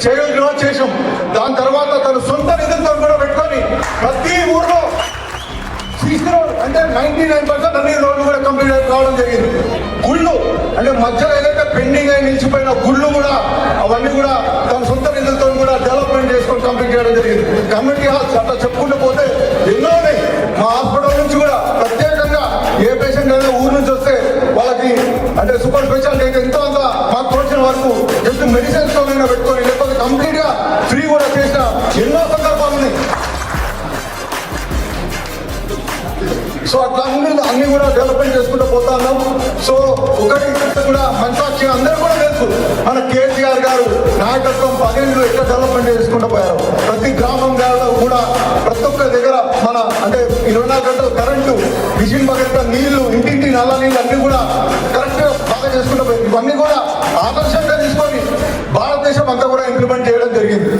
చేయగలిగిన చేసాం. దాని తర్వాత తన సొంత నిధులతో కూడా పెట్టుకొని ప్రతి ఊర్లో సీసీ రోడ్ అంటే 99% అన్ని రోడ్లు కూడా కంప్లీట్ కావడం జరిగింది. గుళ్ళు అంటే మధ్యలో ఏదైతే పెండింగ్ అయి నిలిచిపోయిన గుళ్ళు కూడా అవన్నీ కూడా తన సొంత నిధులతో కూడా డెవలప్మెంట్ చేసుకొని కంప్లీట్ చేయడం జరిగింది. కమ్యూనిటీ హాల్స్ అట్లా చెప్పుకుంటూ పోతే ఎన్నో ఉన్నాయి. మా హాస్పిటల్ నుంచి కూడా ప్రత్యేకంగా ఏ పేషెంట్ అయినా ఊరు నుంచి వస్తే వాళ్ళకి అంటే సూపర్ స్పెషాలిటీ అయితే ఎంతో అంత మాకు తోచిన వరకు జస్ట్ మెడిసిన్స్ తోనైనా పెట్టుకొని లేకపోతే కంప్లీట్ గా ఫ్రీ కూడా చేసిన ఎన్నో సందర్భాలు ఉన్నాయి. సో అట్లా అన్ని కూడా డెవలప్మెంట్ చేసుకుంటూ పోతా ఉన్నాం. సో ఒకటి కూడా మంచి అందరూ కూడా తెలుసు మన కేసీఆర్ గారు నాయకత్వం 10 ఏళ్ళు ఎట్లా డెవలప్మెంట్ చేసుకుంటూ పోయారు. ప్రతి గ్రామం కూడా ప్రతి ఒక్క దగ్గర మన అంటే 24 గంటలు కరెంటు, మిషన్ బకెట్ నీళ్లు, ఇంటింటి నల్ల నీళ్ళు అన్ని కూడా కరెక్ట్ గా బాగా చేసుకుంటూ పోయారు. ఇవన్నీ కూడా ఆదర్శంగా తీసుకొని భారతదేశం అంతా కూడా ఇంప్లిమెంట్ చేయడం జరిగింది.